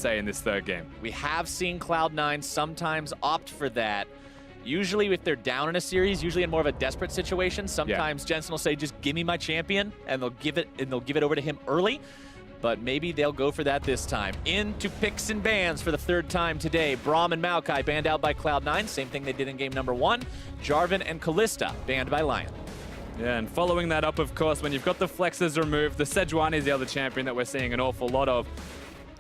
say, in this third game. We have seen Cloud9 sometimes opt for that. Usually if they're down in a series, usually in more of a desperate situation, sometimes Jensen will say, just give me my champion, and they'll give it over to him early. But maybe they'll go for that this time. Into picks and bans for the third time today. Braum and Maokai banned out by Cloud9. Same thing they did in game number 1. Jarvan and Kalista banned by Lyon. Yeah, and following that up, of course, when you've got the flexes removed, the Sejuani is the other champion that we're seeing an awful lot of.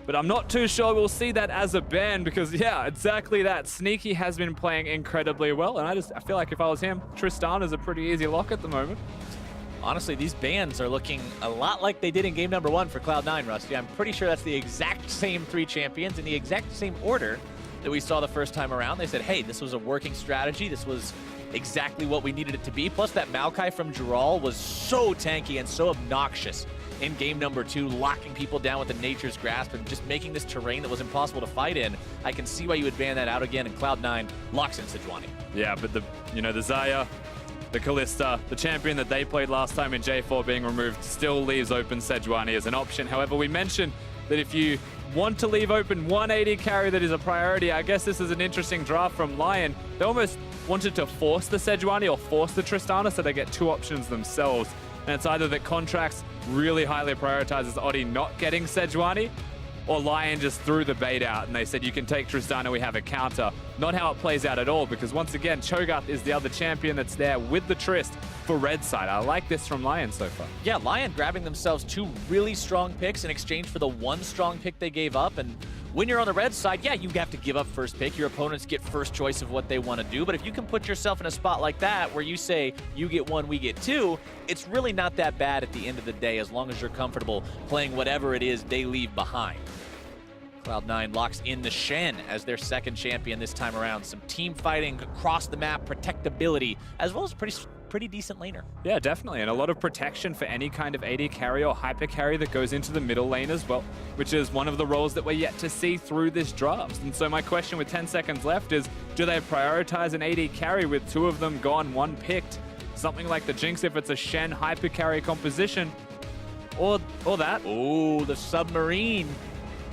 But I'm not too sure we'll see that as a ban because, yeah, exactly that. Sneaky has been playing incredibly well, and I feel like if I was him, Tristana's a pretty easy lock at the moment. Honestly, these bans are looking a lot like they did in game number 1 for Cloud9, Rusty. I'm pretty sure that's the exact same 3 champions in the exact same order that we saw the first time around. They said, hey, this was a working strategy. This was exactly what we needed it to be. Plus, that Maokai from Jural was so tanky and so obnoxious in game number 2, locking people down with the Nature's Grasp and just making this terrain that was impossible to fight in. I can see why you would ban that out again, and Cloud9 locks in Sejuani. Yeah, but the Xayah, the Kalista, the champion that they played last time in J4 being removed, still leaves open Sejuani as an option. However, we mentioned that if you want to leave open 180 carry that is a priority, I guess this is an interesting draft from Lyon. They almost wanted to force the Sejuani or force the Tristana so they get 2 options themselves. And it's either that Contracts really highly prioritizes Oddie not getting Sejuani, or Lyon just threw the bait out and they said, you can take Tristana, we have a counter. Not how it plays out at all, because once again, Cho'Gath is the other champion that's there with the Trist for red side. I like this from Lyon so far. Yeah, Lyon grabbing themselves 2 really strong picks in exchange for the 1 strong pick they gave up. And when you're on the red side, yeah, you have to give up first pick. Your opponents get first choice of what they want to do. But if you can put yourself in a spot like that where you say, you get 1, we get 2, it's really not that bad at the end of the day as long as you're comfortable playing whatever it is they leave behind. Cloud9 locks in the Shen as their second champion this time around. Some team fighting across the map, protectability, as well as pretty decent laner. Yeah, definitely, and a lot of protection for any kind of AD carry or hyper carry that goes into the middle lane as well, which is one of the roles that we're yet to see through this draft. And so my question with 10 seconds left is, do they prioritize an AD carry with 2 of them gone, 1 picked? Something like the Jinx if it's a Shen hyper carry composition, or that. Oh, the submarine.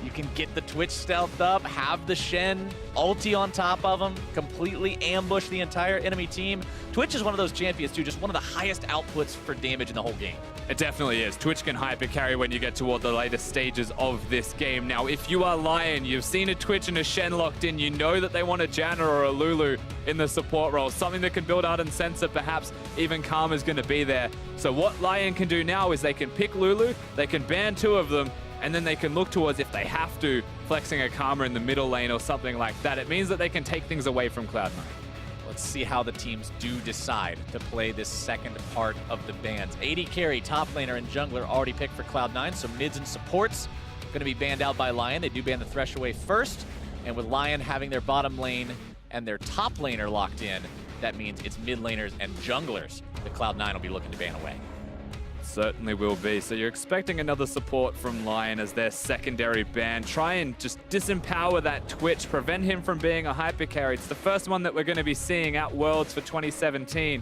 You can get the Twitch stealthed up, have the Shen ulti on top of him, completely ambush the entire enemy team. Twitch is one of those champions too, just one of the highest outputs for damage in the whole game. It definitely is. Twitch can hyper carry when you get toward the later stages of this game. Now, if you are Lyon, you've seen a Twitch and a Shen locked in, you know that they want a Janna or a Lulu in the support role, something that can build out and censor, perhaps even Karma's going to be there. So what Lyon can do now is they can pick Lulu, they can ban 2 of them, and then they can look towards, if they have to, flexing a Karma in the middle lane or something like that. It means that they can take things away from Cloud9. Let's see how the teams do decide to play this second part of the bans. AD carry, top laner, and jungler already picked for Cloud9, so mids and supports going to be banned out by Lyon. They do ban the Thresh away first, and with Lyon having their bottom lane and their top laner locked in, that means it's mid laners and junglers that Cloud9 will be looking to ban away. Certainly will be. So you're expecting another support from Lyon as their secondary ban. Try and just disempower that Twitch, prevent him from being a hyper carry. It's the first one that we're going to be seeing at Worlds for 2017.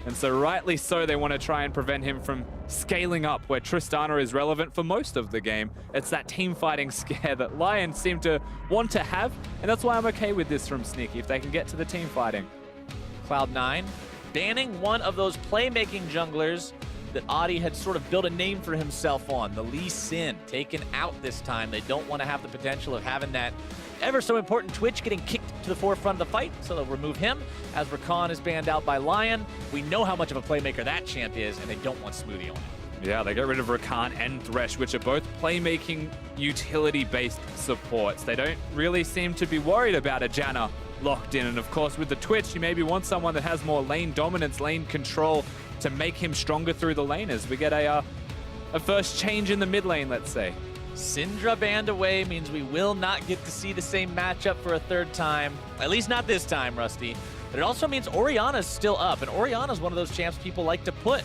And so rightly so, they want to try and prevent him from scaling up where Tristana is relevant for most of the game. It's that team fighting scare that Lyon seem to want to have, and that's why I'm okay with this from Sneaky, if they can get to the team fighting. Cloud9 banning one of those playmaking junglers that Adi had sort of built a name for himself on, the Lee Sin, taken out this time. They don't want to have the potential of having that ever so important Twitch getting kicked to the forefront of the fight, so they'll remove him as Rakan is banned out by Lyon. We know how much of a playmaker that champ is, and they don't want Smoothie on it. Yeah, they get rid of Rakan and Thresh, which are both playmaking utility-based supports. They don't really seem to be worried about a Janna locked in. And of course, with the Twitch, you maybe want someone that has more lane dominance, lane control to make him stronger through the lane as we get a first change in the mid lane, let's say. Syndra banned away means we will not get to see the same matchup for a third time. At least not this time, Rusty. But it also means Orianna's still up, and Orianna's one of those champs people like to put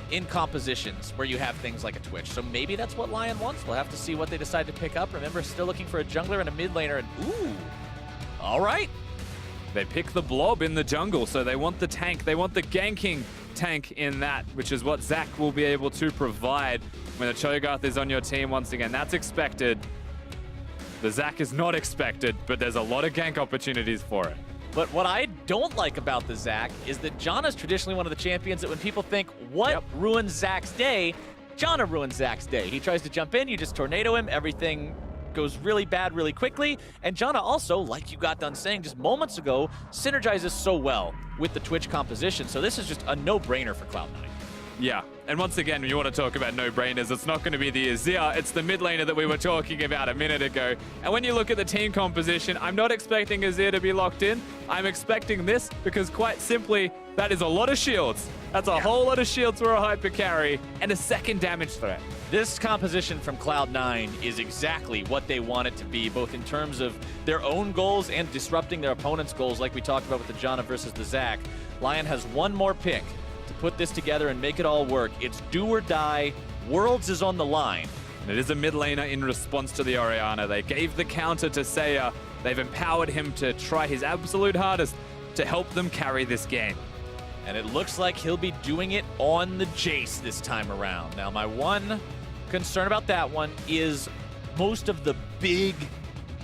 in compositions where you have things like a Twitch. So maybe that's what Lyon wants. We'll have to see what they decide to pick up. Remember, still looking for a jungler and a mid laner, and ooh, all right. They pick the blob in the jungle, so they want the tank. They want the ganking tank in that, which is what Zach will be able to provide when a Cho'Gath is on your team once again. That's expected. The Zac is not expected, but there's a lot of gank opportunities for it. But what I don't like about the Zac is that Janna's traditionally one of the champions that when people think, what ruins Zac's day, Janna ruins Zac's day. He tries to jump in, you just tornado him, everything goes really bad really quickly. And Janna also, like you got done saying just moments ago, synergizes so well with the Twitch composition. So this is just a no-brainer for Cloud9. Yeah, and once again, when you want to talk about no-brainers, it's not going to be the Azir, it's the mid laner that we were talking about a minute ago. And when you look at the team composition, I'm not expecting Azir to be locked in. I'm expecting this because quite simply, that is a lot of shields. That's a whole lot of shields for a hyper carry and a second damage threat. This composition from Cloud9 is exactly what they want it to be, both in terms of their own goals and disrupting their opponent's goals, like we talked about with the Janna versus the Zac. Lyon has one more pick to put this together and make it all work. It's do or die. Worlds is on the line. And it is a mid laner in response to the Orianna. They gave the counter to Seiya. They've empowered him to try his absolute hardest to help them carry this game. And it looks like he'll be doing it on the Jace this time around. Now, my one concern about that one is most of the big,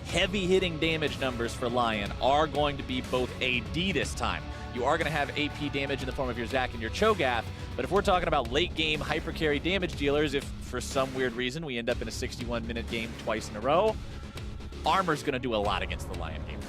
heavy-hitting damage numbers for Lyon are going to be both AD this time. You are going to have AP damage in the form of your Zac and your Cho'Gath, but if we're talking about late-game hyper-carry damage dealers, if for some weird reason we end up in a 61-minute game twice in a row, Armor's going to do a lot against the Lyon game.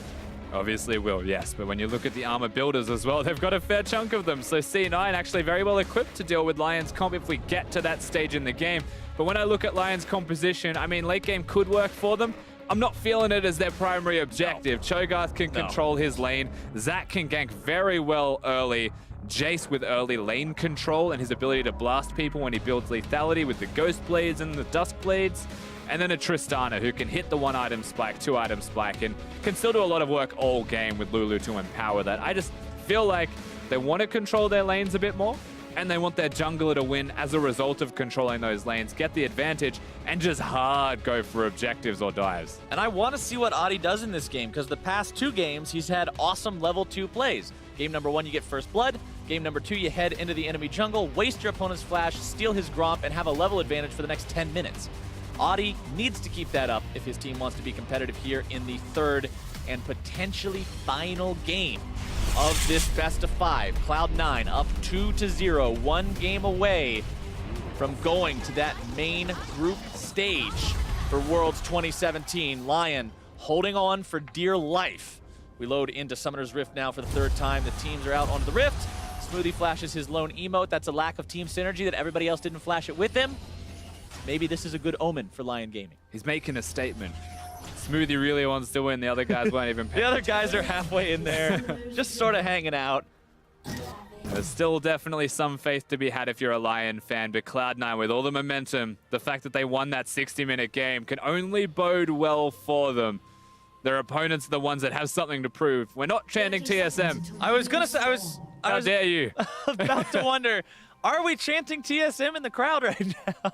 Obviously will, yes, but when you look at the armor builders as well, they've got a fair chunk of them. So C9 actually very well equipped to deal with Lyon's comp if we get to that stage in the game. But when I look at Lyon's composition, I mean, late game could work for them. I'm not feeling it as their primary objective. No. Cho'Gath can control his lane. Zac can gank very well early. Jace with early lane control and his ability to blast people when he builds lethality with the Ghost Blades and the Dusk Blades. And then a Tristana who can hit the 1-item spike, 2-item spike, and can still do a lot of work all game with Lulu to empower that. I just feel like they want to control their lanes a bit more, and they want their jungler to win as a result of controlling those lanes, get the advantage, and just hard go for objectives or dives. And I want to see what Adi does in this game, because the past 2 games, he's had awesome level 2 plays. Game number 1, you get first blood. Game number 2, you head into the enemy jungle, waste your opponent's flash, steal his Gromp, and have a level advantage for the next 10 minutes. Adi needs to keep that up if his team wants to be competitive here in the 3rd and potentially final game of this best of 5. Cloud9 up 2-0, 1 game away from going to that main group stage for Worlds 2017. Lyon holding on for dear life. We load into Summoner's Rift now for the 3rd time. The teams are out onto the Rift. Smoothie flashes his lone emote. That's a lack of team synergy that everybody else didn't flash it with him. Maybe this is a good omen for Lyon Gaming. He's making a statement. Smoothie really wants to win. The other guys weren't even paying. The other guys are halfway in there, just sort of hanging out. There's still definitely some faith to be had if you're a Lyon fan, but Cloud9 with all the momentum, the fact that they won that 60-minute game can only bode well for them. Their opponents are the ones that have something to prove. We're not chanting TSM. I was gonna say, How dare you? About to wonder, are we chanting TSM in the crowd right now?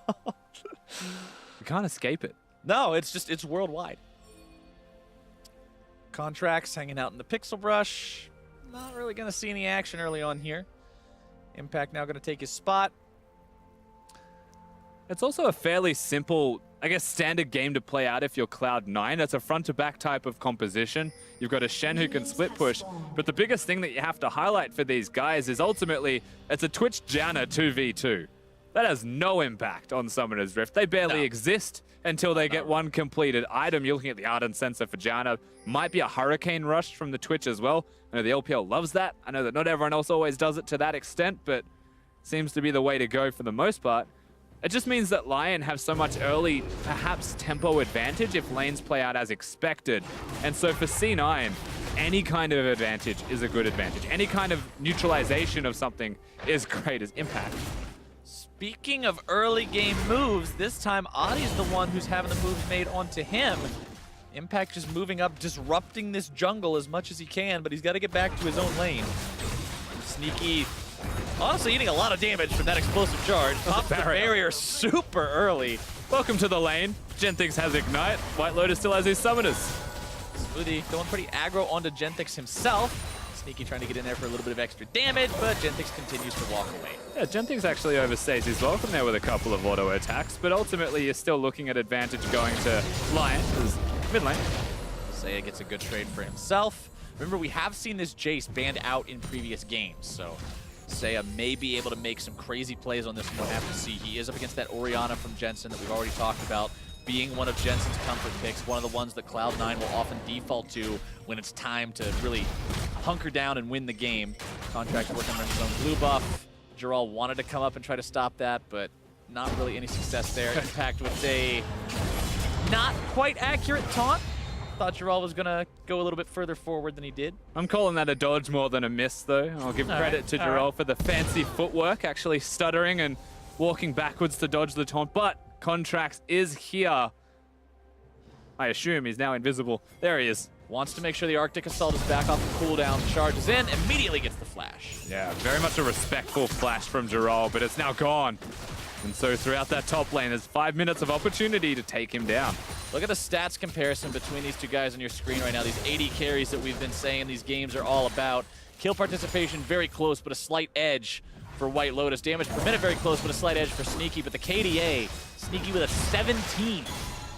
You can't escape it. No, it's worldwide. Contracts hanging out in the Pixel Brush. Not really going to see any action early on here. Impact now going to take his spot. It's also a fairly simple, I guess, standard game to play out if you're Cloud9. It's a front-to-back type of composition. You've got a Shen who can split push, but the biggest thing that you have to highlight for these guys is ultimately it's a Twitch Janna 2v2. That has no impact on Summoner's Rift. They barely exist until they get one completed item. You're looking at the Ardent Sensor for Janna. Might be a Hurricane Rush from the Twitch as well. I know the LPL loves that. I know that not everyone else always does it to that extent, but seems to be the way to go for the most part. It just means that Lyon have so much early, perhaps tempo advantage if lanes play out as expected. And so for C9, any kind of advantage is a good advantage. Any kind of neutralization of something is great as impact. Speaking of early game moves, this time Adi's the one who's having the moves made onto him. Impact just moving up, disrupting this jungle as much as he can, but he's got to get back to his own lane. Sneaky, honestly eating a lot of damage from that explosive charge. Pops the barrier super early. Welcome to the lane. Genthix has Ignite. White Lotus still has his Summoners. Smoothie going pretty aggro onto Genthix himself. Sneaky trying to get in there for a little bit of extra damage, but Genthix continues to walk away. Yeah, Genthix actually overstays his welcome there with a couple of auto attacks, but ultimately you're still looking at advantage going to Lyon, because Mid lane. Saya gets a good trade for himself. Remember, we have seen this Jace banned out in previous games, so Saya may be able to make some crazy plays on this one. We'll have to see. He is up against that Orianna from Jensen that we've already talked about, being one of Jensen's comfort picks, one of the ones that Cloud9 will often default to when it's time to really hunker down and win the game. Contract working on his own blue buff. Jarrell wanted to come up and try to stop that, but not really any success there. Impact with a not quite accurate taunt. Thought Jarrell was going to go a little bit further forward than he did. I'm calling that a dodge more than a miss, though. I'll give credit to Jarrell for the fancy footwork, actually stuttering and walking backwards to dodge the taunt. But Contracts is here. I assume he's now invisible. There he is. Wants to make sure the Arctic Assault is back off the cooldown, charges in, immediately gets the flash. Yeah, very much a respectful flash from Jarrell, but it's now gone. And so throughout that top lane, there's 5 minutes of opportunity to take him down. Look at the stats comparison between these two guys on your screen right now. These 80 carries that we've been saying these games are all about. Kill participation very close, but a slight edge for White Lotus. Damage per minute very close, but a slight edge for Sneaky. But the KDA, Sneaky with a 17.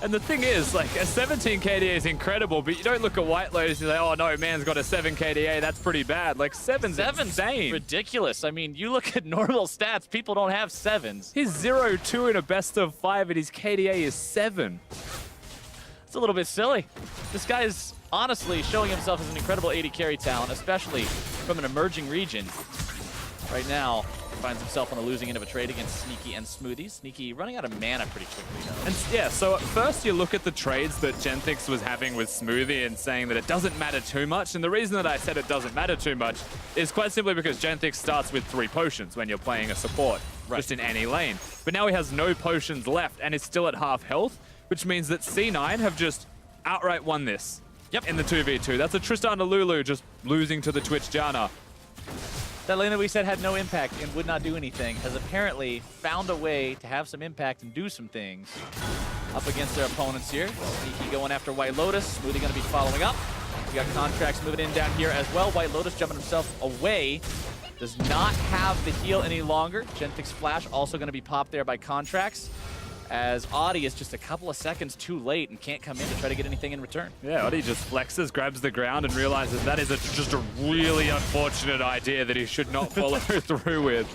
And the thing is, like, a 17 KDA is incredible, but you don't look at White Lotus and say, oh no, man's got a 7 KDA, that's pretty bad. Like, 7's insane. Ridiculous. I mean, you look at normal stats, people don't have 7s. He's 0-2 in a best of 5 and his KDA is 7. It's a little bit silly. This guy is honestly showing himself as an incredible 80 carry talent, especially from an emerging region. Right now, finds himself on the losing end of a trade against Sneaky and Smoothie. Sneaky running out of mana pretty quickly, though. And yeah, so at first you look at the trades that Genthix was having with Smoothie and saying that it doesn't matter too much. And the reason that I said it doesn't matter too much is quite simply because Genthix starts with 3 potions when you're playing a support, just in any lane. But now he has no potions left and is still at half health, which means that C9 have just outright won this in the 2v2. That's a Tristana Lulu just losing to the Twitch Janna. That lane that we said had no impact and would not do anything has apparently found a way to have some impact and do some things up against their opponents here. Sneaky going after White Lotus. Smoothie going to be following up. We got Contracts moving in down here as well. White Lotus jumping himself away. Does not have the heal any longer. Genthix Flash also going to be popped there by Contracts, as Audi is just a couple of seconds too late and can't come in to try to get anything in return. Yeah, Audi just flexes, grabs the ground, and realizes that is just a really unfortunate idea that he should not follow through with.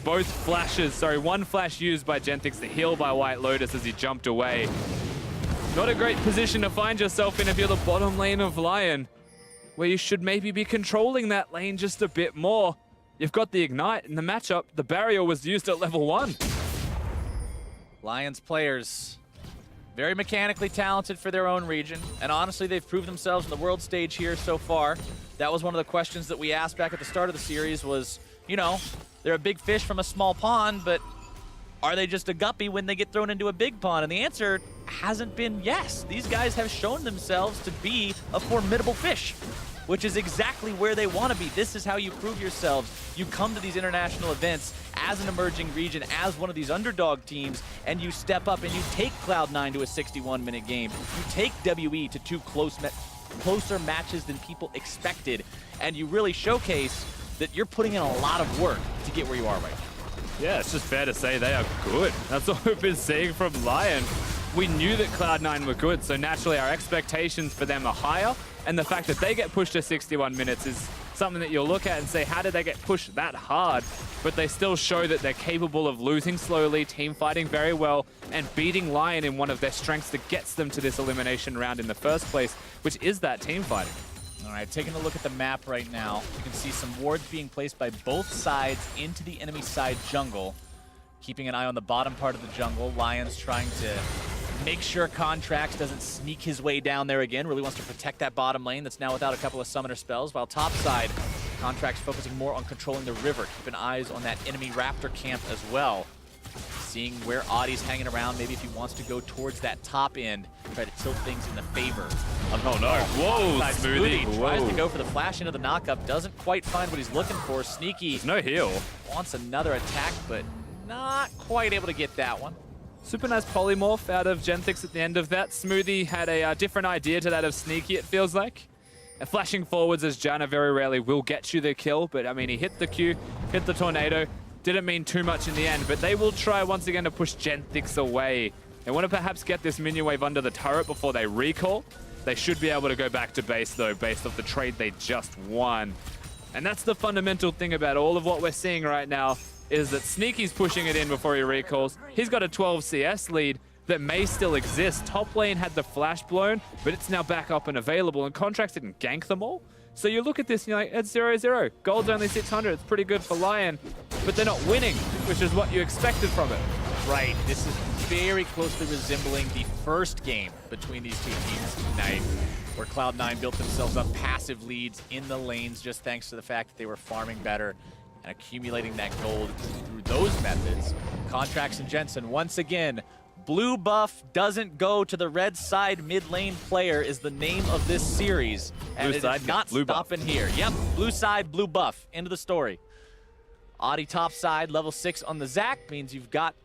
Both flashes, one flash used by Genthix, the heal by White Lotus as he jumped away. Not a great position to find yourself in if you're the bottom lane of Lyon, where you should maybe be controlling that lane just a bit more. You've got the Ignite in the matchup. The barrier was used at level 1. Lions players, very mechanically talented for their own region, and honestly, they've proved themselves on the world stage here so far. That was one of the questions that we asked back at the start of the series was, you know, they're a big fish from a small pond, but are they just a guppy when they get thrown into a big pond? And the answer hasn't been yes. These guys have shown themselves to be a formidable fish, which is exactly where they want to be. This is how you prove yourselves. You come to these international events as an emerging region, as one of these underdog teams, and you step up and you take Cloud9 to a 61-minute game. You take WE to 2 closer matches than people expected, and you really showcase that you're putting in a lot of work to get where you are right now. Yeah, it's just fair to say they are good. That's what we've been seeing from Lyon. We knew that Cloud9 were good, so naturally our expectations for them are higher, and the fact that they get pushed to 61 minutes is something that you'll look at and say, how did they get pushed that hard? But they still show that they're capable of losing slowly, team fighting very well, and beating Lyon in one of their strengths that gets them to this elimination round in the first place, which is that team fighting. All right, taking a look at the map right now, you can see some wards being placed by both sides into the enemy side jungle. Keeping an eye on the bottom part of the jungle, Lion's trying to make sure Contracts doesn't sneak his way down there again. Really wants to protect that bottom lane that's now without a couple of summoner spells, while top side, Contracts focusing more on controlling the river, keeping eyes on that enemy Raptor camp as well. Seeing where Audie's hanging around, maybe if he wants to go towards that top end, try to tilt things in the favor of oh no, whoa, Smoothie. Tries to go for the flash into the knockup, doesn't quite find what he's looking for. Sneaky. There's no heal. Wants another attack, but not quite able to get that one. Super nice polymorph out of Genthix at the end of that. Smoothie had a different idea to that of Sneaky, it feels like. Flashing forwards as Janna very rarely will get you the kill, but I mean, he hit the Q, hit the tornado. Didn't mean too much in the end, but they will try once again to push Genthix away. They want to perhaps get this minion wave under the turret before they recall. They should be able to go back to base, though, based off the trade they just won. And that's the fundamental thing about all of what we're seeing right now, is that Sneaky's pushing it in before he recalls. He's got a 12 CS lead that may still exist. Top lane had the flash blown, but it's now back up and available, and Contracts didn't gank them all. So you look at this and you're like, it's 0-0. Gold's only 600. It's pretty good for Lyon, but they're not winning, which is what you expected from it. Right. This is very closely resembling the first game between these two teams tonight, where Cloud9 built themselves up passive leads in the lanes just thanks to the fact that they were farming better and accumulating that gold through those methods. Contracts and Jensen, once again, blue buff doesn't go to the red side mid lane player is the name of this series. And blue side, it is not blue stopping buff. here. Yep, blue side, blue buff. End of the story. Audi top side, level 6 on the Zac means you've got,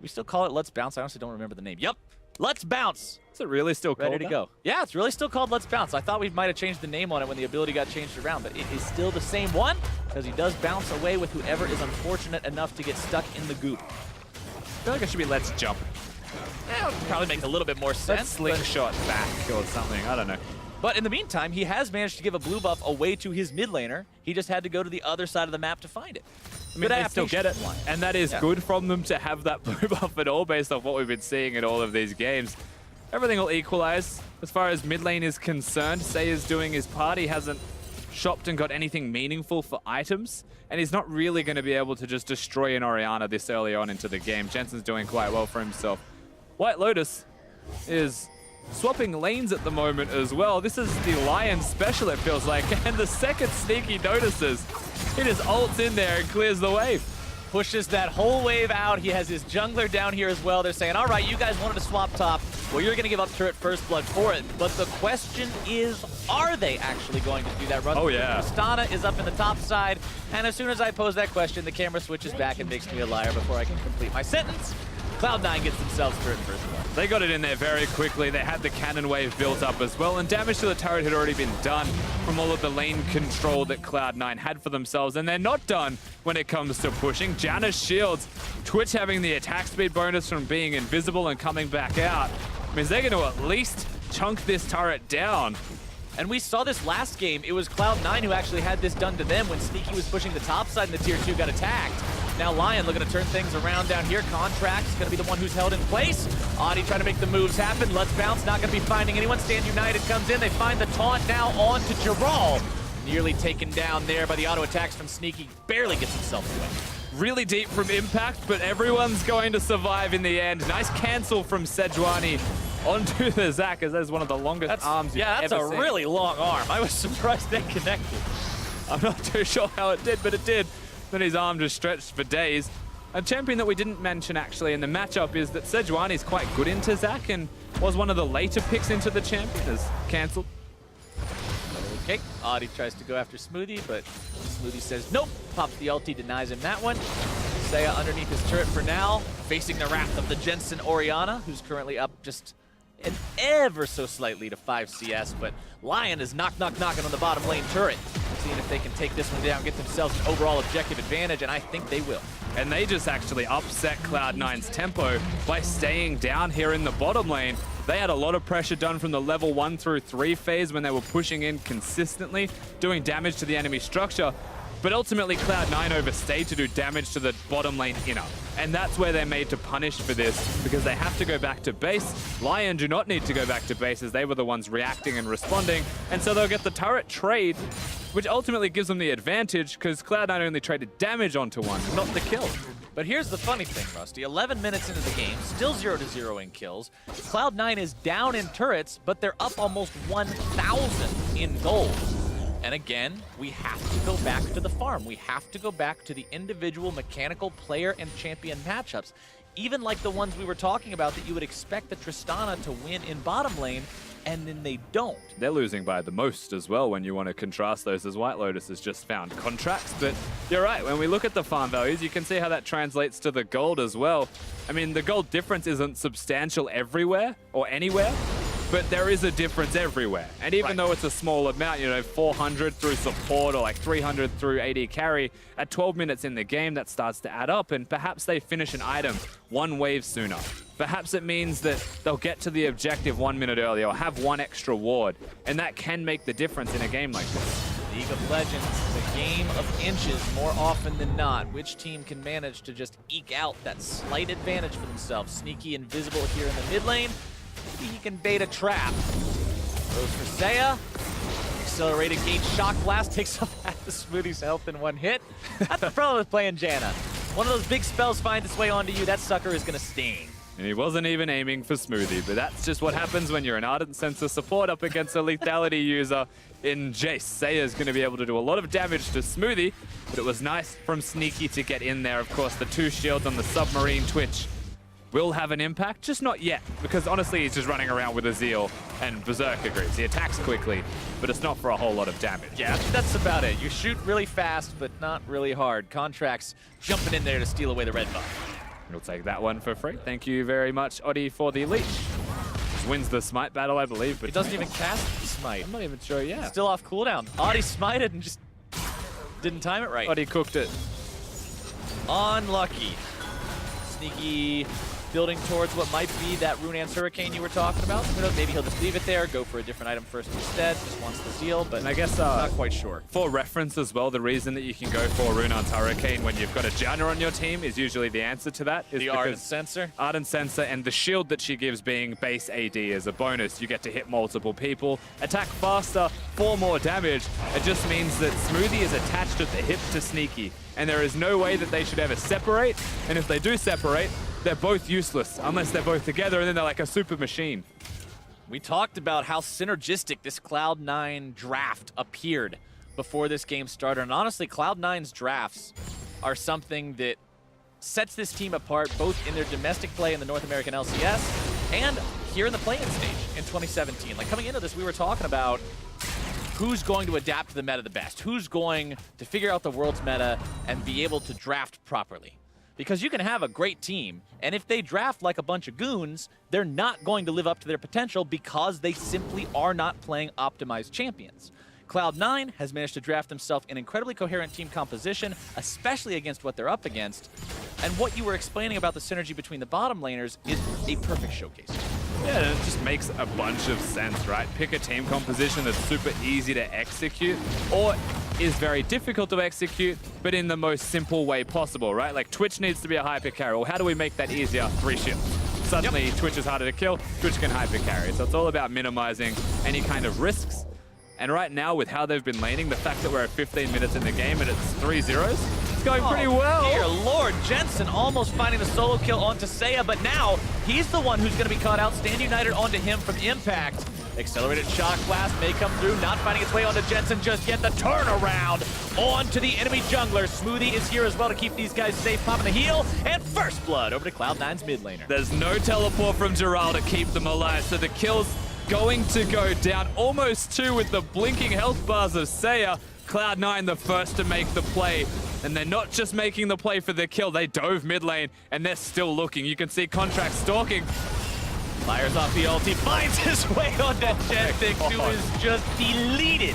we still call it Let's Bounce. I honestly don't remember the name. Yep, Let's Bounce. Is it really still called Ready to go. Yeah, it's really still called Let's Bounce. I thought we might have changed the name on it when the ability got changed around, but it is still the same one because he does bounce away with whoever is unfortunate enough to get stuck in the goop. I feel like it should be Let's Jump. Yeah, probably makes a little bit more Let's sense. slingshot back or something. I don't know. But in the meantime, he has managed to give a blue buff away to his mid laner. He just had to go to the other side of the map to find it. I mean, they still get it, and that is good from them to have that blue buff at all based off what we've been seeing in all of these games. Everything will equalize. As far as mid lane is concerned, Say is doing his part. He hasn't shopped and got anything meaningful for items, and he's not really going to be able to just destroy an Orianna this early on into the game. Jensen's doing quite well for himself. White Lotus is swapping lanes at the moment as well. This is the Lyon special, it feels like, and the second Sneaky notices, he just ults in there and clears the wave. Pushes that whole wave out. He has his jungler down here as well. They're saying, all right, you guys wanted to swap top. Well, you're going to give up turret first blood for it. But the question is, are they actually going to do that run? Oh, yeah. Tristana is up in the top side. And as soon as I pose that question, the camera switches back and makes me a liar before I can complete my sentence. Cloud9 gets themselves turret first blood. They got it in there very quickly. They had the cannon wave built up as well, and damage to the turret had already been done from all of the lane control that Cloud9 had for themselves, and they're not done when it comes to pushing. Janus shields, Twitch having the attack speed bonus from being invisible and coming back out means they're going to at least chunk this turret down. And we saw this last game. It was Cloud9 who actually had this done to them when Sneaky was pushing the top side and the tier 2 got attacked. Now Lyon looking to turn things around down here. Contract's going to be the one who's held in place. Audi trying to make the moves happen. Let's Bounce, not going to be finding anyone. Stand United comes in. They find the taunt now on to Giral. Nearly taken down there by the auto attacks from Sneaky. Barely gets himself away. Really deep from impact, but everyone's going to survive in the end. Nice cancel from Sejuani onto the Zac, as that is one of the longest arms you've ever that's a seen. really long arm. I was surprised that connected. I'm not too sure how it did, but it did. Then his arm just stretched for days. A champion that we didn't mention actually in the matchup is that Sejuani is quite good into Zac and was one of the later picks into the champion, is cancelled. Okay, Audi tries to go after Smoothie, but Smoothie says nope. Pops the ulti, denies him that one. Saya underneath his turret for now, facing the wrath of the Jensen Orianna, who's currently up just an ever so slightly to 5 CS, but Lyon is knocking on the bottom lane turret, seeing if they can take this one down, get themselves an overall objective advantage, and I think they will. And they just actually upset Cloud9's tempo by staying down here in the bottom lane. They had a lot of pressure done from the level 1 through 3 phase when they were pushing in consistently, doing damage to the enemy structure. But ultimately, Cloud9 overstayed to do damage to the bottom lane inner. And that's where they're made to punish for this, because they have to go back to base. Lyon do not need to go back to base, as they were the ones reacting and responding. And so they'll get the turret trade, which ultimately gives them the advantage, because Cloud9 only traded damage onto one, not the kill. But here's the funny thing, Rusty. 11 minutes into the game, still 0-0 in kills. Cloud9 is down in turrets, but they're up almost 1,000 in gold. And again, we have to go back to the farm. We have to go back to the individual mechanical player and champion matchups. Even like the ones we were talking about that you would expect the Tristana to win in bottom lane, and then they don't. They're losing by the most as well when you want to contrast those, as White Lotus has just found contracts. But you're right, when we look at the farm values, you can see how that translates to the gold as well. I mean, the gold difference isn't substantial everywhere or anywhere, but there is a difference everywhere. And even though it's a small amount, you know, 400 through support or like 300 through AD carry, at 12 minutes in the game, that starts to add up, and perhaps they finish an item one wave sooner. perhaps it means that they'll get to the objective 1 minute earlier or have one extra ward, and that can make the difference in a game like this. League of Legends, the game of inches more often than not. Which team can manage to just eke out that slight advantage for themselves? Sneaky invisible here in the mid lane. Maybe he can bait a trap. Goes for Saya. Accelerated gate shock blast takes off half the Smoothie's health in one hit. That's the problem with playing Janna. One of those big spells finds its way onto you, that sucker is gonna sting. And he wasn't even aiming for Smoothie, but that's just what happens when you're an Ardent Sensor support up against a lethality user in Jace. Saya's going to be able to do a lot of damage to Smoothie, but it was nice from Sneaky to get in there. Of course, the 2 shields on the Submarine Twitch will have an impact, just not yet, because honestly, he's just running around with a Zeal and Berserker Greaves. He attacks quickly, but it's not for a whole lot of damage. Yeah, that's about it. You shoot really fast, but not really hard. Contracts jumping in there to steal away the red buff. We'll take that one for free. Thank you very much, Oddie, for the leash. Just wins the smite battle, I believe. But he doesn't even cast smite. I'm not even sure, yeah. Still off cooldown. Oddie smited and just didn't time it right. Oddie cooked it. Unlucky. Sneaky building towards what might be that Runeance Hurricane you were talking about. Maybe he'll just leave it there, go for a different item first instead. Just wants the Zeal, but and I guess not quite sure. For reference as well, the reason that you can go for Runeance Hurricane when you've got a Janna on your team is usually the answer to that. Is the Ardent Sensor? Ardent Sensor and the shield that she gives being base AD as a bonus. You get to hit multiple people, attack faster, 4 more damage. It just means that Smoothie is attached at the hip to Sneaky, and there is no way that they should ever separate, and if they do separate, they're both useless unless they're both together, and then they're like a super machine. We talked about how synergistic this Cloud9 draft appeared before this game started, and honestly, Cloud9's drafts are something that sets this team apart both in their domestic play in the North American LCS and here in the play-in stage in 2017. Like, coming into this, we were talking about who's going to adapt to the meta the best, who's going to figure out the world's meta and be able to draft properly. Because you can have a great team, and if they draft like a bunch of goons, they're not going to live up to their potential because they simply are not playing optimized champions. Cloud9 has managed to draft themselves an incredibly coherent team composition, especially against what they're up against. And what you were explaining about the synergy between the bottom laners is a perfect showcase. Yeah, it just makes a bunch of sense, right? Pick a team composition that's super easy to execute, or is very difficult to execute, but in the most simple way possible, right? Like, Twitch needs to be a hyper carry. Well, how do we make that easier? 3 shields. Suddenly, Twitch is harder to kill, Twitch can hyper carry. So it's all about minimizing any kind of risks. And right now, with how they've been laning, the fact that we're at 15 minutes in the game and it's 3-0s, it's going pretty well. Dear Lord, Jensen almost finding the solo kill onto Saya, but now he's the one who's going to be caught out. Stand United onto him from Impact. Accelerated shock blast may come through, not finding its way onto Jensen just yet. The turnaround onto the enemy jungler. Smoothie is here as well to keep these guys safe, popping the heal, and first blood over to Cloud9's mid laner. There's no teleport from Giral to keep them alive, so the kill's going to go down. Almost 2 with the blinking health bars of Saya. Cloud9 the first to make the play. And they're not just making the play for the kill, they dove mid lane, and they're still looking. You can see Contract stalking. Fires off the ulti, finds his way onto Gentic, who is just deleted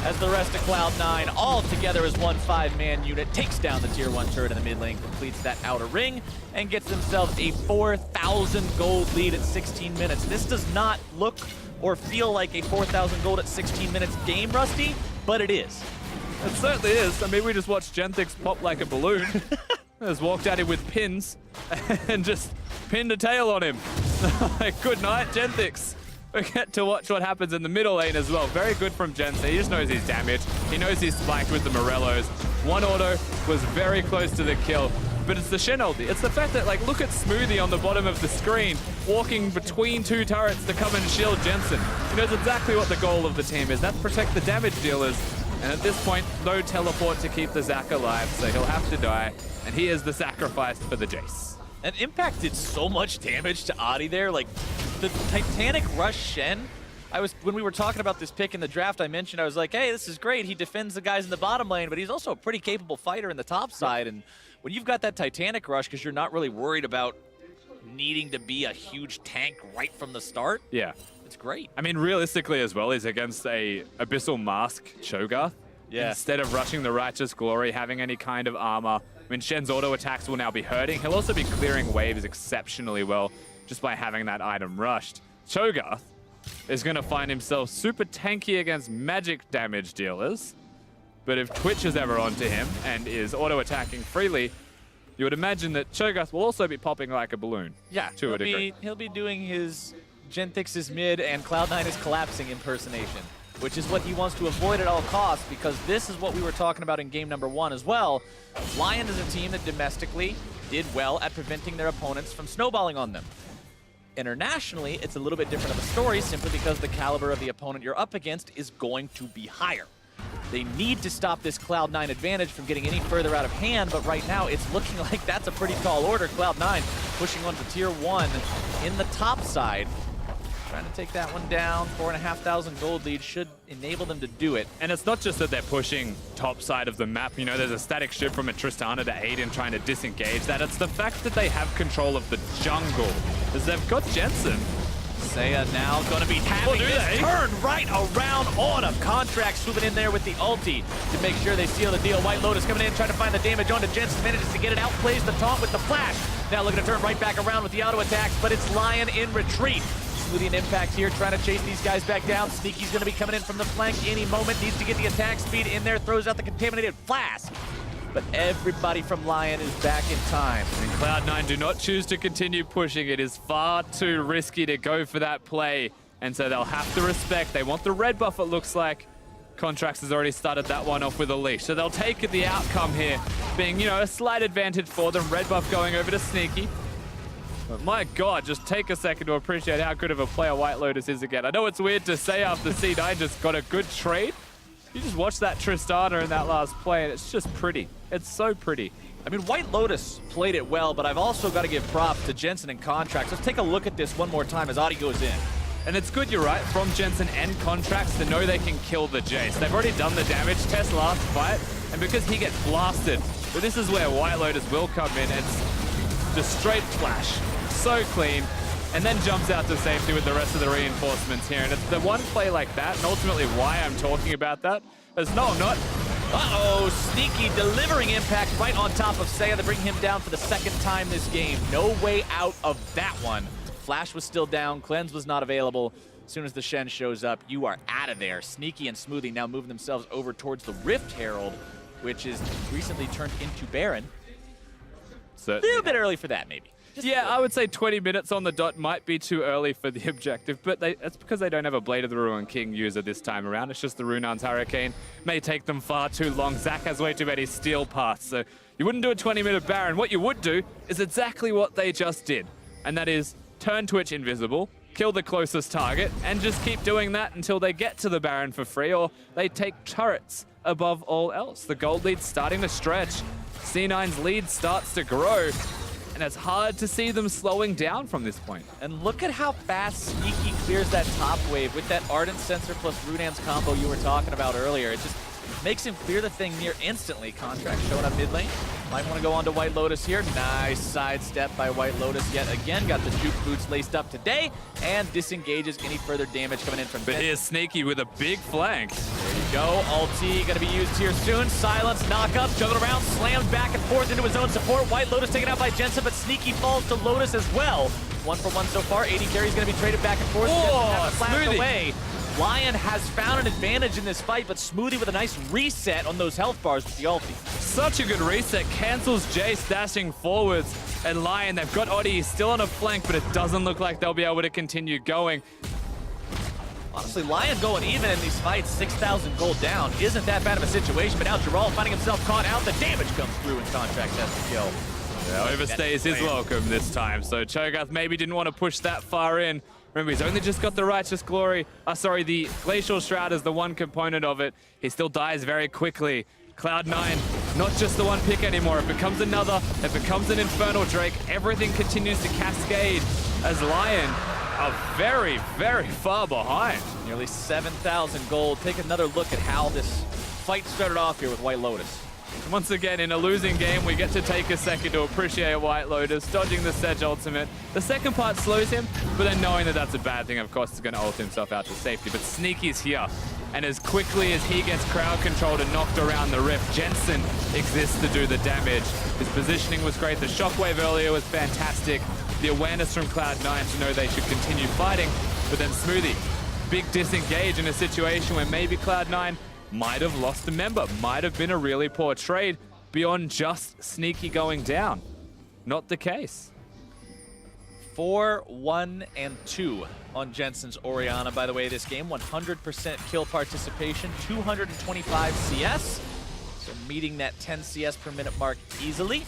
as the rest of Cloud9 all together as one 5-man unit takes down the tier 1 turret in the mid lane, completes that outer ring, and gets themselves a 4,000 gold lead at 16 minutes. This does not look or feel like a 4,000 gold at 16 minutes game, Rusty, but it is. It certainly is. I mean, we just watched Genthix pop like a balloon. Just walked at him with pins and just pinned a tail on him. Like, good night, Genthix. We get to watch what happens in the middle lane as well. Very good from Jensen. He just knows he's damaged. He knows he's spiked with the Morellos. One auto was very close to the kill, but it's the Shen ulti. It's the fact that, like, look at Smoothie on the bottom of the screen, walking between 2 turrets to come and shield Jensen. He knows exactly what the goal of the team is. That's protect the damage dealers. And at this point, no teleport to keep the Zac alive, so he'll have to die. And he is the sacrifice for the Jace. And Impact did so much damage to Adi there. Like, the Titanic Rush Shen, when we were talking about this pick in the draft, I mentioned, I was like, hey, this is great. He defends the guys in the bottom lane, but he's also a pretty capable fighter in the top side. And when you've got that Titanic Rush, because you're not really worried about needing to be a huge tank right from the start, yeah, it's great. I mean, realistically as well, he's against a Abyssal Mask Cho'Gath. Yeah. Instead of rushing the Righteous Glory, having any kind of armor. I mean, Shen's auto attacks will now be hurting. He'll also be clearing waves exceptionally well. just by having that item rushed. Cho'Gath is going to find himself super tanky against magic damage dealers. But if Twitch is ever onto him and is auto-attacking freely, you would imagine that Cho'Gath will also be popping like a balloon. Yeah, to a degree. He'll be doing his Genthix's mid and Cloud9 is collapsing impersonation, which is what he wants to avoid at all costs, because this is what we were talking about in game number 1 as well. Lyon is a team that domestically did well at preventing their opponents from snowballing on them. Internationally, it's a little bit different of a story simply because the caliber of the opponent you're up against is going to be higher. They need to stop this Cloud9 advantage from getting any further out of hand, but right now it's looking like that's a pretty tall order. Cloud9 pushing onto tier 1 in the top side. Trying to take that one down. 4,500 gold lead should enable them to do it. And it's not just that they're pushing top side of the map. You know, there's a static shift from a Tristana to Aiden trying to disengage that. It's the fact that they have control of the jungle, because they've got Jensen. Saya now going to be having this turn right around on him. Contract swooping in there with the ulti to make sure they seal the deal. White Lotus coming in, trying to find the damage onto Jensen. Manages to get it out, plays the taunt with the flash. Now looking to turn right back around with the auto attacks, but it's Lyon in retreat. Smoothie and Impact here, trying to chase these guys back down. Sneaky's going to be coming in from the flank any moment. Needs to get the attack speed in there, throws out the contaminated flask. But everybody from Lyon is back in time. And Cloud9 do not choose to continue pushing. It is far too risky to go for that play. And so they'll have to respect. They want the red buff, it looks like. Contracts has already started that one off with a leash. So they'll take the outcome here, being, you know, a slight advantage for them. Red buff going over to Sneaky. But my God, just take a second to appreciate how good of a player White Lotus is again. I know it's weird to say after C9 just got a good trade. You just watch that Tristana in that last play, and it's just pretty. It's so pretty. I mean, White Lotus played it well, but I've also got to give props to Jensen and Contracts. Let's take a look at this one more time as Audi goes in. And it's good, you're right, from Jensen and Contracts to know they can kill the Jace. They've already done the damage test last fight, and because he gets blasted, but this is where White Lotus will come in. It's just straight flash, so clean, and then jumps out to safety with the rest of the reinforcements here. And it's the one play like that, and ultimately why I'm talking about that, is no, I'm not. Uh-oh, Sneaky delivering impact right on top of Saya to bring him down for the second time this game. No way out of that one. Flash was still down, Cleanse was not available. As soon as the Shen shows up, you are out of there. Sneaky and Smoothie now moving themselves over towards the Rift Herald, which is recently turned into Baron. A little bit early for that, maybe. Yeah, I would say 20 minutes on the dot might be too early for the objective, but that's because they don't have a Blade of the Ruin King user this time around. It's just the Runan's Hurricane. May take them far too long. Zach has way too many steel paths, so you wouldn't do a 20-minute Baron. What you would do is exactly what they just did, and that is turn Twitch invisible, kill the closest target, and just keep doing that until they get to the Baron for free, or they take turrets above all else. The gold lead's starting to stretch. C9's lead starts to grow. And it's hard to see them slowing down from this point. And look at how fast Sneaky clears that top wave with that Ardent Sensor plus Runan's combo you were talking about earlier. It just makes him clear the thing near instantly. Contract showing up mid lane. Might want to go on to White Lotus here. Nice sidestep by White Lotus yet again. Got the juke boots laced up today and disengages any further damage coming in from But here's Sneaky with a big flank. There you go. Ulti going to be used here soon. Silence, knock up, juggle around, slams back and forth into his own support. White Lotus taken out by Jensen, but Sneaky falls to Lotus as well. 1 for 1 so far. 80 carry's going to be traded back and forth. Oh, Smoothie away. Lyon has found an advantage in this fight, but Smoothie with a nice reset on those health bars with the ulti. Such a good reset. Cancels Jace dashing forwards. And Lyon, they've got Oddie still on a flank, but it doesn't look like they'll be able to continue going. Honestly, Lyon going even in these fights, 6,000 gold down, isn't that bad of a situation, but now Gerald finding himself caught out. The damage comes through and Contract has the kill. Yeah, overstays his welcome this time. So Cho'Gath maybe didn't want to push that far in. Remember, he's only just got the Righteous Glory. The Glacial Shroud is the one component of it. He still dies very quickly. Cloud9, not just the one pick anymore. It becomes another. It becomes an Infernal Drake. Everything continues to cascade as Lyon are very, very far behind. Nearly 7,000 gold. Take another look at how this fight started off here with White Lotus. Once again, in a losing game, we get to take a second to appreciate White Lotus, dodging the Sedge ultimate. The second part slows him, but then knowing that that's a bad thing, of course, he's going to ult himself out to safety. But Sneaky's here, and as quickly as he gets crowd controlled and knocked around the rift, Jensen exists to do the damage. His positioning was great. The shockwave earlier was fantastic. the awareness from Cloud9 to know they should continue fighting, but then Smoothie, big disengage in a situation where maybe Cloud9 might have lost a member, might have been a really poor trade beyond just Sneaky going down. Not the case. 4-1-2 on Jensen's Orianna, by the way, this game. 100% kill participation, 225 CS. So meeting that 10 CS per minute mark easily.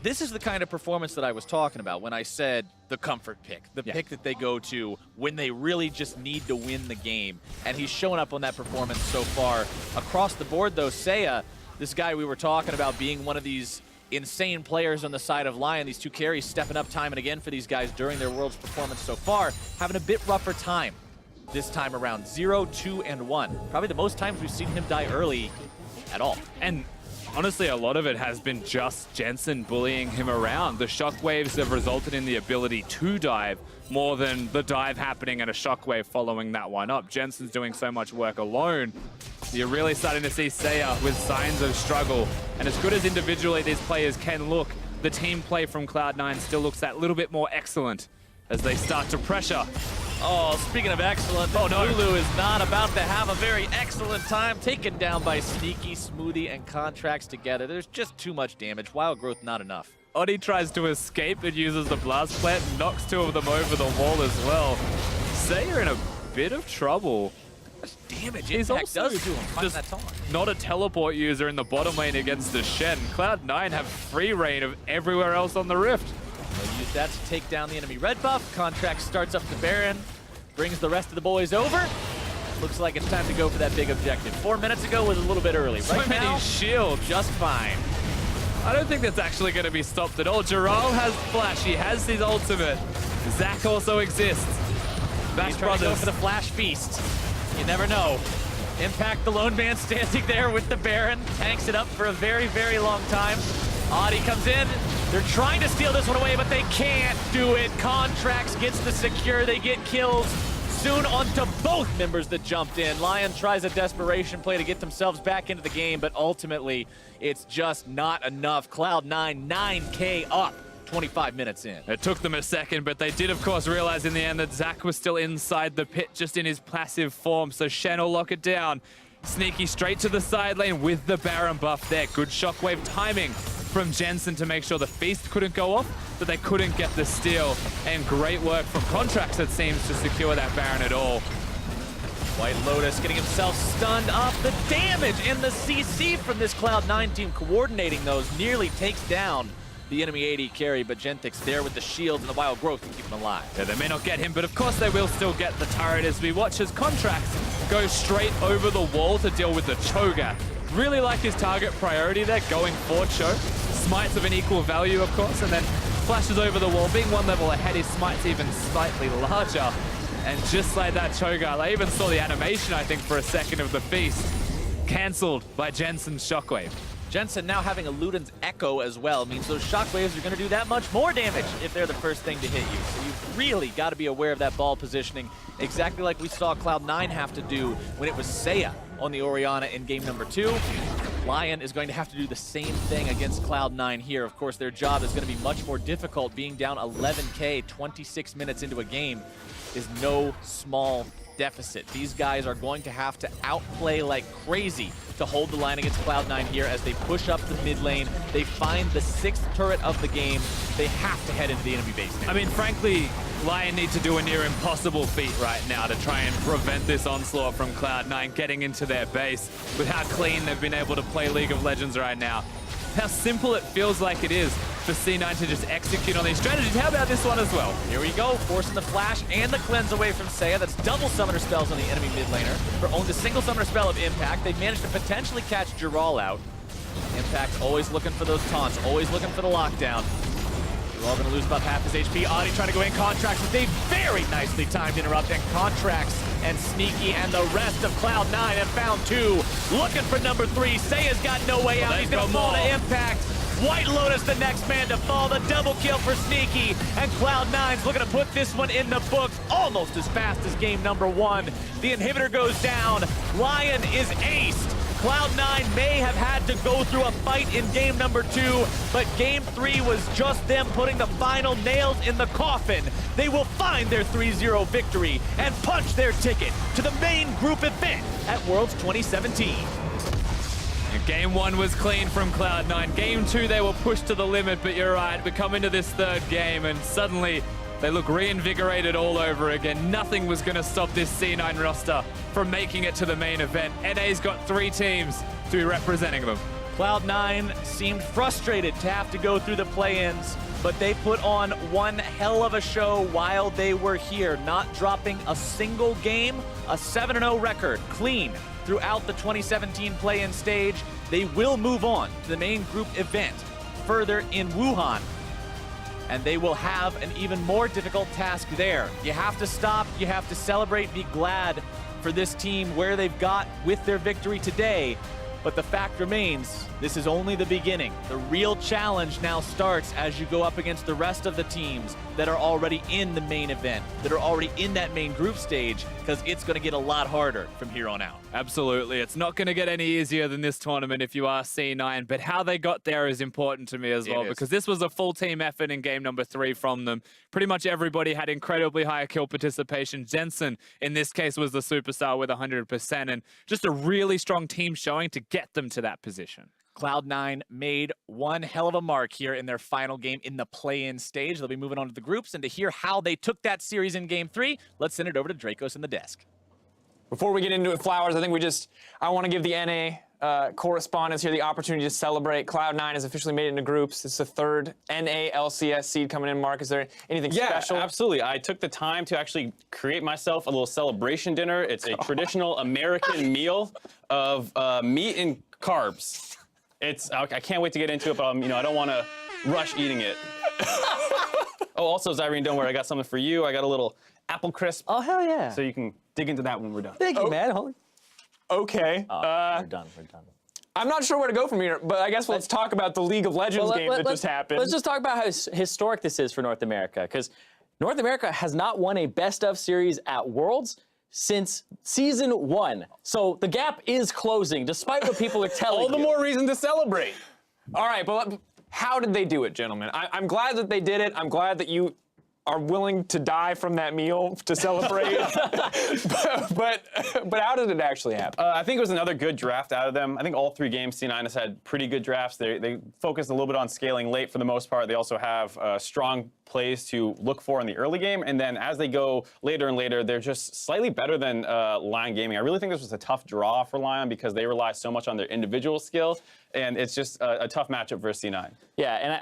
This is the kind of performance that I was talking about when I said the comfort pick, the pick that they go to when they really just need to win the game. And he's showing up on that performance so far. Across the board, though, Seiya, this guy we were talking about being one of these insane players on the side of Lyon, these two carries stepping up time and again for these guys during their Worlds performance so far, having a bit rougher time this time around. 0, 2, and 1. Probably the most times we've seen him die early at all. And honestly, a lot of it has been just Jensen bullying him around. The shockwaves have resulted in the ability to dive more than the dive happening and a shockwave following that one up. Jensen's doing so much work alone. You're really starting to see Seiya with signs of struggle. And as good as individually these players can look, the team play from Cloud9 still looks that little bit more excellent as they start to pressure. Oh, speaking of excellent, Lulu is not about to have a very excellent time, taken down by Sneaky, Smoothie, and Contracts together. There's just too much damage. Wild Growth, not enough. Odi tries to escape and uses the blast plant, knocks two of them over the wall as well. Seiya in a bit of trouble. Damage He's Impact also does to him. just That taunt. not a teleport user in the bottom lane against the Shen. Cloud9 have free reign of everywhere else on the Rift. They'll use that to take down the enemy red buff. Contract starts up the Baron, brings the rest of the boys over. Looks like it's time to go for that big objective. 4 minutes ago was a little bit early. So Right many now, shields. just fine. I don't think that's actually going to be stopped at all. Giral has Flash. He has his ultimate. Zac also exists. He's trying to go for the Flash Feast. You never know. Impact, the lone man standing there with the Baron. Tanks it up for a very, very long time. Adi comes in. They're trying to steal this one away, but they can't do it. Contracts gets the secure. They get kills soon onto both members that jumped in. Lyon tries a desperation play to get themselves back into the game, but ultimately, it's just not enough. Cloud9, 9K up. 25 minutes in. It took them a second, but they did, of course, realize in the end that Zac was still inside the pit, just in his passive form, so Shen will lock it down. Sneaky straight to the side lane with the Baron buff there. Good shockwave timing from Jensen to make sure the Feast couldn't go off, but they couldn't get the steal. And great work from Contracts, it seems, to secure that Baron at all. White Lotus getting himself stunned up. The damage and the CC from this Cloud9 team coordinating those nearly takes down the enemy AD carry, but Gentic's there with the shield and the Wild Growth to keep him alive. Yeah, they may not get him, but of course they will still get the turret as we watch his Contracts go straight over the wall to deal with the Cho'Gath. Really like his target priority there, going for Cho. Smites of an equal value, of course, and then flashes over the wall. Being one level ahead, his Smite's even slightly larger. And just like that Cho'Gath, I even saw the animation, I think, for a second of the Feast. Cancelled by Jensen's Shockwave. Jensen now having a Luden's Echo as well means those shockwaves are going to do that much more damage if they're the first thing to hit you. So you've really got to be aware of that ball positioning, exactly like we saw Cloud9 have to do when it was Seiya on the Orianna in game number 2. Lyon is going to have to do the same thing against Cloud9 here. Of course, their job is going to be much more difficult. Being down 11K 26 minutes into a game is no small deficit. These guys are going to have to outplay like crazy to hold the line against Cloud9 here as they push up the mid lane. They find the 6th turret of the game. They have to head into the enemy base now. I mean, frankly, Lyon need to do a near impossible feat right now to try and prevent this onslaught from Cloud9 getting into their base with how clean they've been able to play League of Legends right now. How simple it feels like it is for C9 to just execute on these strategies. How about this one as well? Here we go, forcing the flash and the cleanse away from Seiya. That's double summoner spells on the enemy mid laner. For only the single summoner spell of Impact, they've managed to potentially catch Giral out. Impact always looking for those taunts, always looking for the lockdown. Giral gonna lose about half his HP. Adi trying to go in Contracts with a very nicely timed interrupt, and Contracts and Sneaky and the rest of Cloud9 have found 2. Looking for number 3. Seiya's got no way out. He's gonna fall to Impact. White Lotus the next man to fall. The double kill for Sneaky. And Cloud9's looking to put this one in the books almost as fast as game number 1. The inhibitor goes down. Lyon is aced. Cloud9 may have had to go through a fight in game number 2, but game 3 was just them putting the final nails in the coffin. They will find their 3-0 victory and punch their ticket to the main group event at Worlds 2017. Game 1 was clean from Cloud9. Game 2, they were pushed to the limit, but you're right, we come into this third game and suddenly they look reinvigorated all over again. Nothing was going to stop this C9 roster from making it to the main event. NA's got 3 teams to be representing them. Cloud9 seemed frustrated to have to go through the play-ins, but they put on one hell of a show while they were here, not dropping a single game, a 7-0 record, clean throughout the 2017 play-in stage. They will move on to the main group event further in Wuhan, and they will have an even more difficult task there. You have to stop, you have to celebrate, be glad for this team where they've got with their victory today. But the fact remains, this is only the beginning. The real challenge now starts as you go up against the rest of the teams that are already in the main event, that are already in that main group stage, because it's going to get a lot harder from here on out. Absolutely. It's not going to get any easier than this tournament if you are C9, but how they got there is important to me as well, because this was a full team effort in game number 3 from them. Pretty much everybody had incredibly high kill participation. Jensen, in this case, was the superstar with 100%, and just a really strong team showing to get them to that position. Cloud9 made one hell of a mark here in their final game in the play-in stage. They'll be moving on to the groups, and to hear how they took that series in game 3, let's send it over to Dracos in the desk. Before we get into it, Flowers, I think I want to give the NA correspondents here the opportunity to celebrate. Cloud9 has officially made it into groups. It's the 3rd NA LCS seed coming in. Mark, is there anything special? Yeah, absolutely. I took the time to actually create myself a little celebration dinner. It's a traditional American meal of meat and carbs. I can't wait to get into it, but I don't want to rush eating it. Oh, also, Zyrene, don't worry, I got something for you. I got a little apple crisp. Oh, hell yeah. So you can dig into that when we're done. Thank you, man. Okay. We're done. I'm not sure where to go from here, but I guess let's talk about the League of Legends game that just happened. Let's just talk about how historic this is for North America, because North America has not won a best-of series at Worlds since season 1. So the gap is closing, despite what people are telling you. All the more reason to celebrate. All right, but how did they do it, gentlemen? I'm glad that they did it. I'm glad that you are willing to die from that meal to celebrate. but how did it actually happen? I think it was another good draft out of them. I think all 3 games, C9 has had pretty good drafts. They focused a little bit on scaling late for the most part. They also have strong plays to look for in the early game, and then as they go later and later, they're just slightly better than Lyon Gaming. I really think this was a tough draw for Lyon because they rely so much on their individual skill, and it's just a tough matchup versus C9. Yeah, and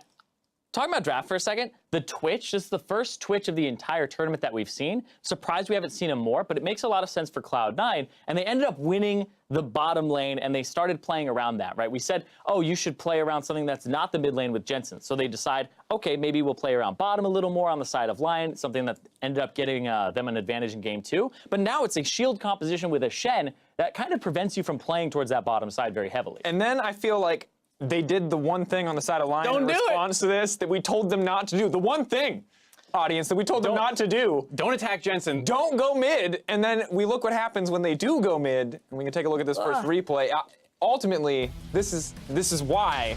talking about draft for a second, the Twitch, this is the first Twitch of the entire tournament that we've seen. Surprised we haven't seen him more, but it makes a lot of sense for Cloud9, and they ended up winning the bottom lane, and they started playing around that, right? We said, oh, you should play around something that's not the mid lane with Jensen. So they decide, okay, maybe we'll play around bottom a little more on the side of Lyon, something that ended up getting them an advantage in game 2. But now it's a shield composition with a Shen that kind of prevents you from playing towards that bottom side very heavily. And then I feel like they did the one thing on the side of Lyon in response to this that we told them not to do. The one thing, audience, that we told them not to do. Don't attack Jensen. Don't go mid. And then we look what happens when they do go mid. And we can take a look at this first replay. Ultimately, this is why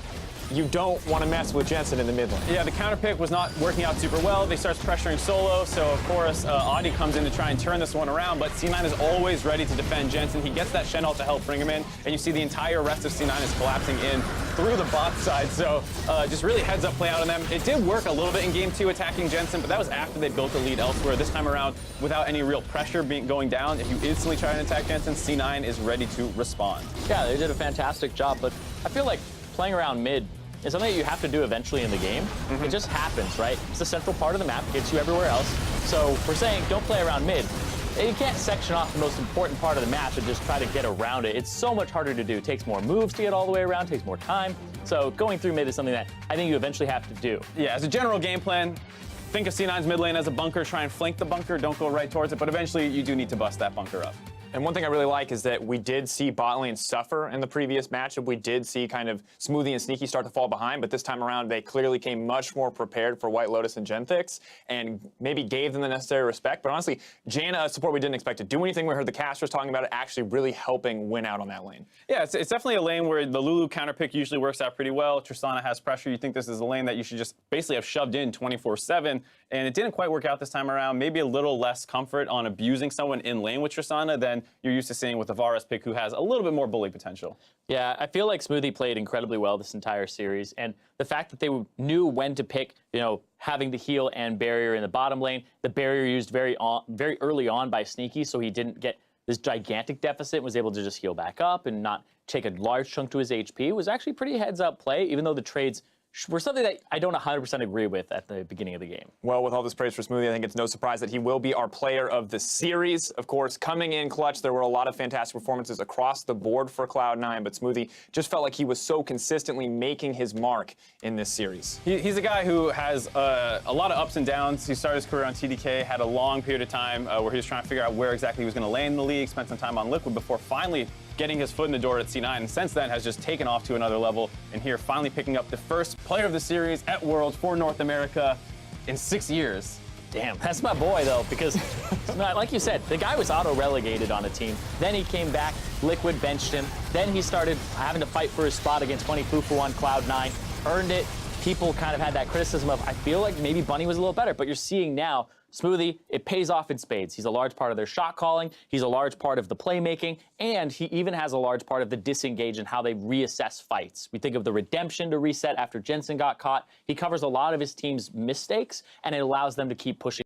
you don't want to mess with Jensen in the mid lane. Yeah, the counter pick was not working out super well. They start pressuring solo, so of course Audi comes in to try and turn this one around, but C9 is always ready to defend Jensen. He gets that Shen ult to help bring him in, and you see the entire rest of C9 is collapsing in through the bot side, so just really heads up play out on them. It did work a little bit in game 2 attacking Jensen, but that was after they built the lead elsewhere. This time around, without any real pressure going down, if you instantly try and attack Jensen, C9 is ready to respond. Yeah, they did a fantastic job, but I feel like playing around mid is something that you have to do eventually in the game. It just happens, right? It's a central part of the map, it gets you everywhere else. So we're saying don't play around mid. You can't section off the most important part of the match and just try to get around it. It's so much harder to do. It takes more moves to get all the way around, takes more time. So going through mid is something that I think you eventually have to do. Yeah, as a general game plan, think of C9's mid lane as a bunker, try and flank the bunker, don't go right towards it, but eventually you do need to bust that bunker up. And one thing I really like is that we did see bot lane suffer in the previous matchup. We did see kind of Smoothie and Sneaky start to fall behind, but this time around they clearly came much more prepared for White Lotus and Genthix and maybe gave them the necessary respect. But honestly, Janna, a support we didn't expect to do anything. We heard the casters talking about it, actually really helping win out on that lane. Yeah, it's definitely a lane where the Lulu counter pick usually works out pretty well. Tristana has pressure. You think this is a lane that you should just basically have shoved in 24/7, and it didn't quite work out this time around. Maybe a little less comfort on abusing someone in lane with Tristana than you're used to seeing with the Varus pick, who has a little bit more bully potential. Yeah, I feel like Smoothie played incredibly well this entire series, and the fact that they knew when to pick, having the heal and barrier in the bottom lane, the barrier used very early on by Sneaky, so he didn't get this gigantic deficit, was able to just heal back up and not take a large chunk to his HP, was actually pretty heads-up play, even though the trades were something that I don't 100% agree with at the beginning of the game. Well, with all this praise for Smoothie, I think it's no surprise that he will be our player of the series. Of course, coming in clutch, there were a lot of fantastic performances across the board for Cloud9, but Smoothie just felt like he was so consistently making his mark in this series. He's a guy who has a lot of ups and downs. He started his career on TDK, had a long period of time where he was trying to figure out where exactly he was going to land in the league, spent some time on Liquid before finally getting his foot in the door at C9, and since then has just taken off to another level, and here finally picking up the first player of the series at Worlds for North America in 6 years. Damn, that's my boy, though, because, like you said, the guy was auto-relegated on a team. Then he came back, Liquid benched him. Then he started having to fight for his spot against Funny Fufu on Cloud9, earned it. People kind of had that criticism of, I feel like maybe Bunny was a little better, but you're seeing now, Smoothie, it pays off in spades. He's a large part of their shot calling, he's a large part of the playmaking, and he even has a large part of the disengage and how they reassess fights. We think of the redemption to reset after Jensen got caught. He covers a lot of his team's mistakes, and it allows them to keep pushing